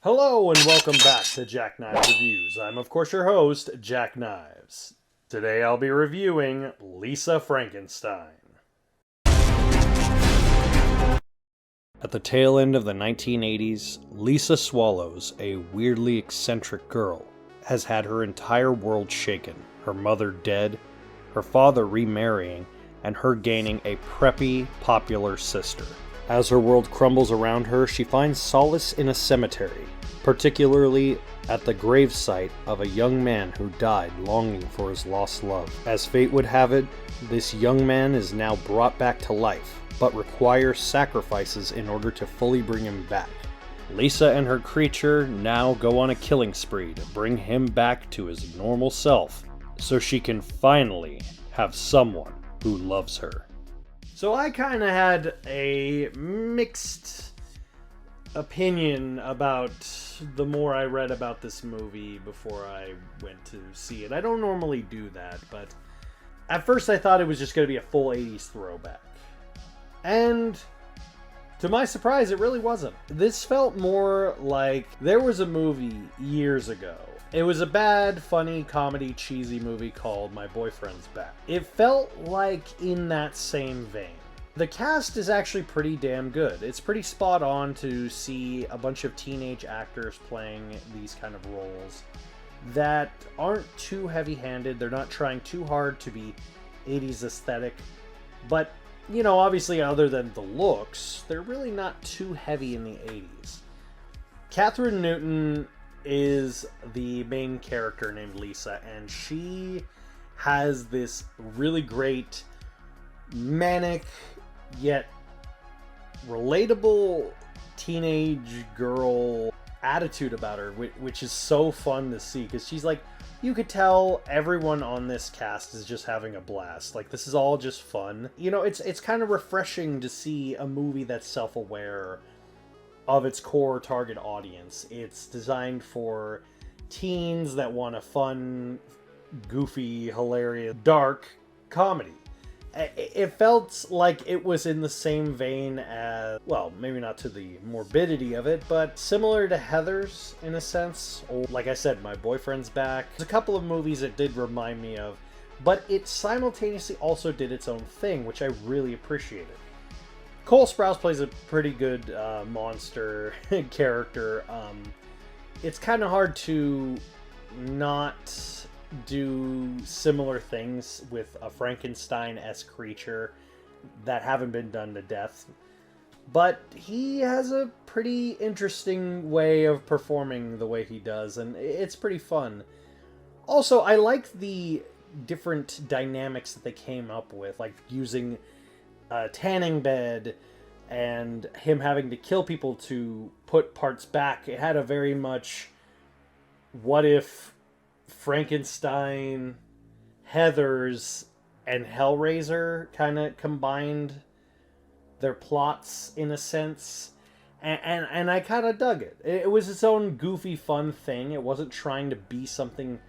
Hello and welcome back to Jackknives Reviews. I'm of course your host, Jack Knives. Today I'll be reviewing Lisa Frankenstein. At the tail end of the 1980s, Lisa Swallows, a weirdly eccentric girl, has had her entire world shaken. Her mother dead, her father remarrying, and her gaining a preppy, popular sister. As her world crumbles around her, she finds solace in a cemetery, particularly at the gravesite of a young man who died longing for his lost love. As fate would have it, this young man is now brought back to life, but requires sacrifices in order to fully bring him back. Lisa and her creature now go on a killing spree to bring him back to his normal self, so she can finally have someone who loves her. So I kind of had a mixed opinion about the more I read about this movie before I went to see it. I don't normally do that, but at first I thought it was just going to be a full 80s throwback. And to my surprise, it really wasn't. This felt more like there was a movie years ago. It was a bad, funny, comedy, cheesy movie called My Boyfriend's Back. It felt like in that same vein. The cast is actually pretty damn good. It's pretty spot on to see a bunch of teenage actors playing these kind of roles that aren't too heavy-handed. They're not trying too hard to be 80s aesthetic. But, you know, obviously other than the looks, they're really not too heavy in the 80s. Kathryn Newton is the main character named Lisa, and she has this really great manic yet relatable teenage girl attitude about her, which is so fun to see, because she's like, you could tell everyone on this cast is just having a blast. Like, this is all just fun. You know, it's kind of refreshing to see a movie that's self-aware of its core target audience. It's designed for teens that want a fun, goofy, hilarious, dark comedy. It felt like it was in the same vein as, well, maybe not to the morbidity of it, but similar to Heathers in a sense. Or, like I said, My Boyfriend's Back. There's a couple of movies it did remind me of, but it simultaneously also did its own thing, which I really appreciated. Cole Sprouse plays a pretty good monster character. It's kind of hard to not do similar things with a Frankenstein-esque creature that haven't been done to death. But he has a pretty interesting way of performing the way he does, and it's pretty fun. Also, I like the different dynamics that they came up with, like using a tanning bed and him having to kill people to put parts back. It had a very much what if Frankenstein, Heathers, and Hellraiser kind of combined their plots in a sense, and I kind of dug it. It was its own goofy fun thing. It wasn't trying to be something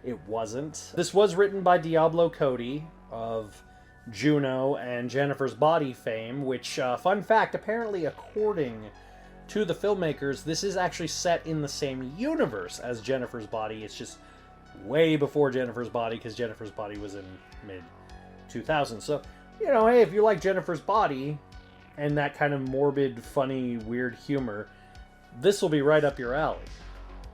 it wasn't. This was written by Diablo Cody of Juno and Jennifer's Body fame, which, fun fact, apparently according to the filmmakers, this is actually set in the same universe as Jennifer's Body. It's just way before Jennifer's Body, because Jennifer's Body was in mid-2000s. So, you know, hey, if you like Jennifer's Body and that kind of morbid, funny, weird humor, this will be right up your alley.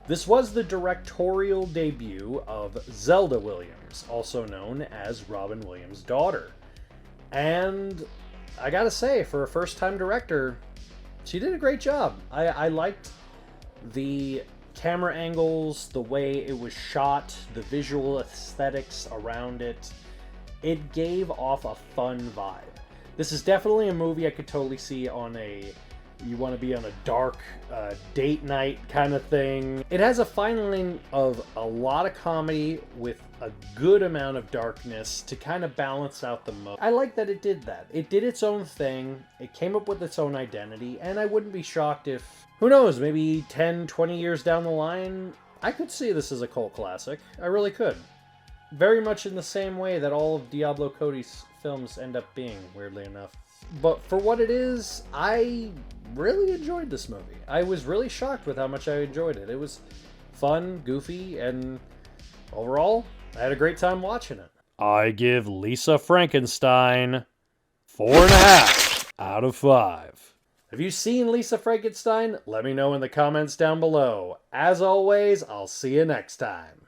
This was the directorial debut of Zelda Williams, also known as Robin Williams' daughter. And I gotta say, for a first-time director, she did a great job. I liked the camera angles, the way it was shot, the visual aesthetics around it. It gave off a fun vibe. This is definitely a movie I could totally see on you want to be on a dark date night kind of thing. It has a fine line of a lot of comedy with a good amount of darkness to kind of balance out the mood. I like that it did that. It did its own thing. It came up with its own identity, and I wouldn't be shocked if, who knows, maybe 10, 20 years down the line, I could see this as a cult classic. I really could. very much in the same way that all of Diablo Cody's films end up being, weirdly enough. But for what it is, I really enjoyed this movie. I was really shocked with how much I enjoyed it. It was fun, goofy, and overall, I had a great time watching it. I give Lisa Frankenstein 4.5 out of 5. Have you seen Lisa Frankenstein? Let me know in the comments down below. As always, I'll see you next time.